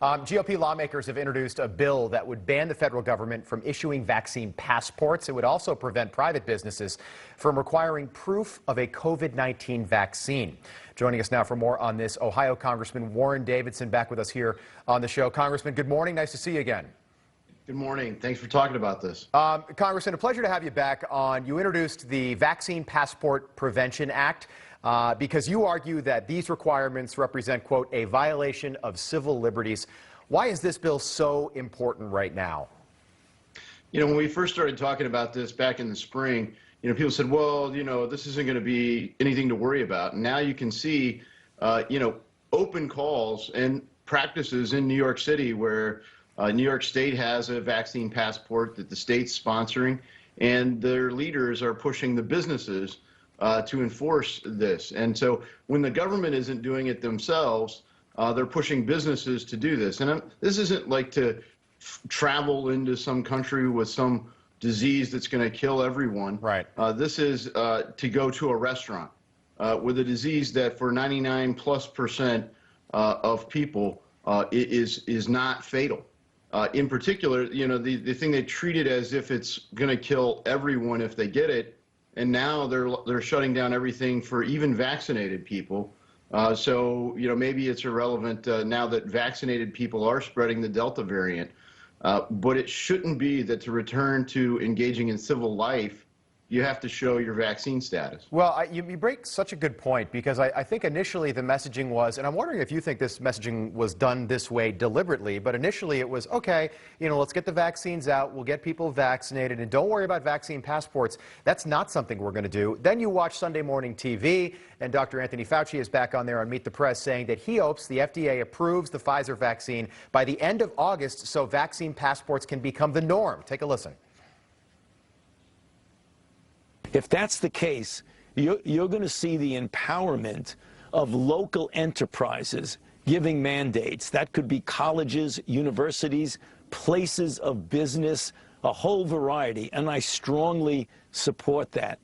GOP lawmakers have introduced a bill that would ban the federal government from issuing vaccine passports. It would also prevent private businesses from requiring proof of a COVID-19 vaccine. Joining us now for more on this, Ohio Congressman Warren Davidson, back with us here on the show. Congressman, good morning. Nice to see you again. Good morning. Thanks for talking about this. Congressman, a pleasure to have you back on. You introduced the Vaccine Passport Prevention Act because you argue that these requirements represent, quote, a violation of civil liberties. Why is this bill so important right now? You know, when we first started talking about this back in the spring, people said, well, this isn't going to be anything to worry about. And now you can see, open calls and practices in New York City where New York State has a vaccine passport that the state's sponsoring, and their leaders are pushing the businesses to enforce this. And so when the government isn't doing it themselves, they're pushing businesses to do this. And this isn't like to travel into some country with some disease that's going to kill everyone. Right. This is to go to a restaurant with a disease that for 99+% of people is not fatal. In particular, the thing they treat it as if it's going to kill everyone if they get it, and now they're shutting down everything for even vaccinated people. So maybe it's irrelevant now that vaccinated people are spreading the Delta variant. But it shouldn't be that to return to engaging in civil life, you have to show your vaccine status. Well, you break such a good point, because I think initially the messaging was, and I'm wondering if you think this messaging was done this way deliberately, but initially it was, okay, let's get the vaccines out, we'll get people vaccinated, and don't worry about vaccine passports. That's not something we're going to do. Then you watch Sunday morning TV, and Dr. Anthony Fauci is back on there on Meet the Press saying that he hopes the FDA approves the Pfizer vaccine by the end of August so vaccine passports can become the norm. Take a listen. If that's the case, you're going to see the empowerment of local enterprises giving mandates. That could be colleges, universities, places of business, a whole variety, and I strongly support that.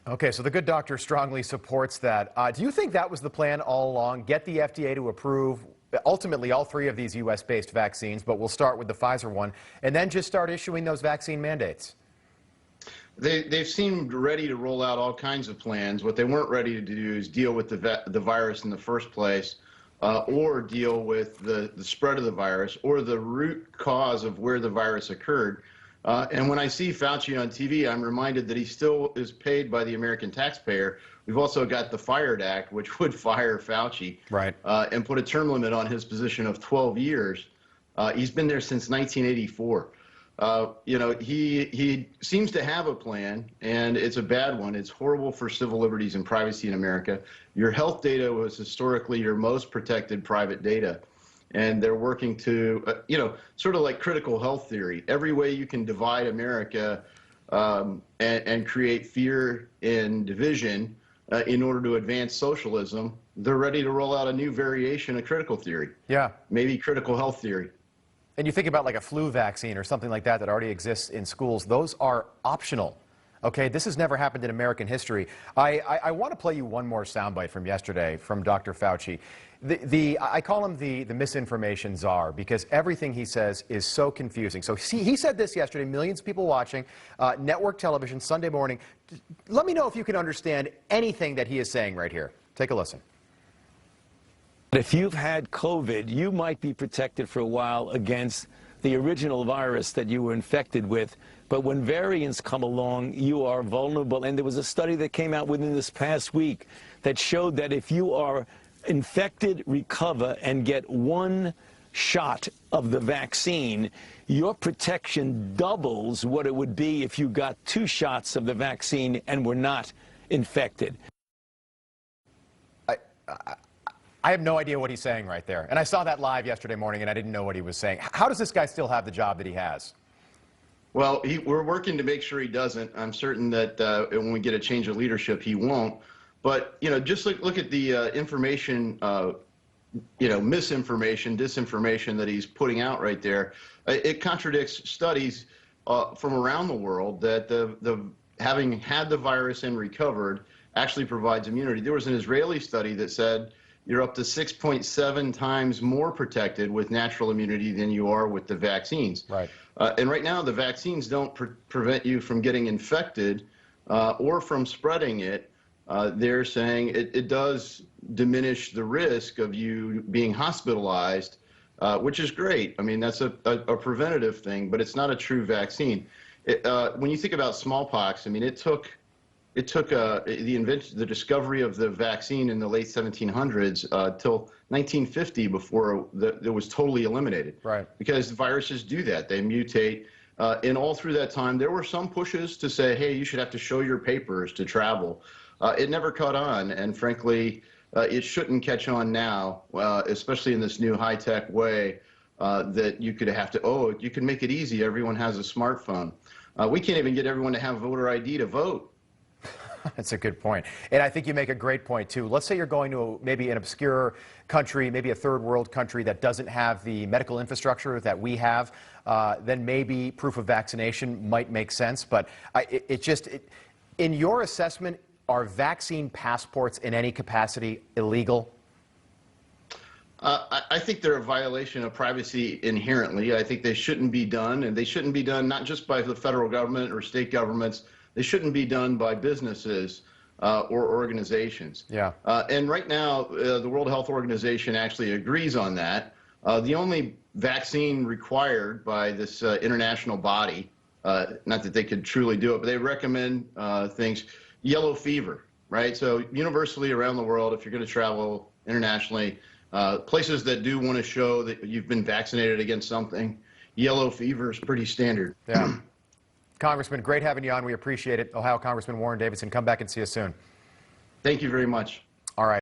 Okay, so the good doctor strongly supports that. Do you think that was the plan all along? Get the FDA to approve ultimately all three of these U.S.-based vaccines, but we'll start with the Pfizer one, and then just start issuing those vaccine mandates? They've seemed ready to roll out all kinds of plans. What they weren't ready to do is deal with the virus in the first place, or deal with the spread of the virus or the root cause of where the virus occurred. And when I see Fauci on TV, I'm reminded that he still is paid by the American taxpayer. We've also got the FIRED Act, which would fire Fauci, right, and put a term limit on his position of 12 years. He's been there since 1984. He seems to have a plan, and it's a bad one. It's horrible for civil liberties and privacy in America. Your health data was historically your most protected private data, and they're working to, sort of like critical health theory. Every way you can divide America and create fear and division in order to advance socialism, they're ready to roll out a new variation of critical theory. Yeah. Maybe critical health theory. And you think about like a flu vaccine or something like that that already exists in schools. Those are optional. Okay, this has never happened in American history. I want to play you one more soundbite from yesterday from Dr. Fauci. I call him the misinformation czar because everything he says is so confusing. So he said this yesterday, millions of people watching, network television, Sunday morning. Let me know if you can understand anything that he is saying right here. Take a listen. If you've had COVID, you might be protected for a while against the original virus that you were infected with. But when variants come along, you are vulnerable. And there was a study that came out within this past week that showed that if you are infected, recover, and get one shot of the vaccine, your protection doubles what it would be if you got 2 shots of the vaccine and were not infected. I have no idea what he's saying right there. And I saw that live yesterday morning, and I didn't know what he was saying. How does this guy still have the job that he has? Well, we're working to make sure he doesn't. I'm certain that when we get a change of leadership, he won't. But, just look at the information, misinformation, disinformation that he's putting out right there. It contradicts studies from around the world that having had the virus and recovered actually provides immunity. There was an Israeli study that said you're up to 6.7 times more protected with natural immunity than you are with the vaccines. Right. And right now, the vaccines don't prevent you from getting infected or from spreading it. They're saying it does diminish the risk of you being hospitalized, which is great. I mean, that's a preventative thing, but it's not a true vaccine. When you think about smallpox, I mean, it took the discovery of the vaccine in the late 1700s till 1950 before it was totally eliminated. Right. Because viruses do that; they mutate. And all through that time, there were some pushes to say, "Hey, you should have to show your papers to travel." It never caught on, and frankly, it shouldn't catch on now, especially in this new high-tech way that you could have to. Oh, you can make it easy. Everyone has a smartphone. We can't even get everyone to have voter ID to vote. That's a good point. And I think you make a great point, too. Let's say you're going to maybe an obscure country, maybe a third world country that doesn't have the medical infrastructure that we have, then maybe proof of vaccination might make sense. But in your assessment, are vaccine passports in any capacity illegal? I think they're a violation of privacy inherently. I think they shouldn't be done, and they shouldn't be done not just by the federal government or state governments. They shouldn't be done by businesses or organizations. Yeah. And right now, the World Health Organization actually agrees on that. The only vaccine required by this international body, not that they could truly do it, but they recommend things, yellow fever, right? So universally around the world, if you're going to travel internationally, places that do want to show that you've been vaccinated against something, yellow fever is pretty standard. Yeah. Congressman, great having you on. We appreciate it. Ohio Congressman Warren Davidson, come back and see us soon. Thank you very much.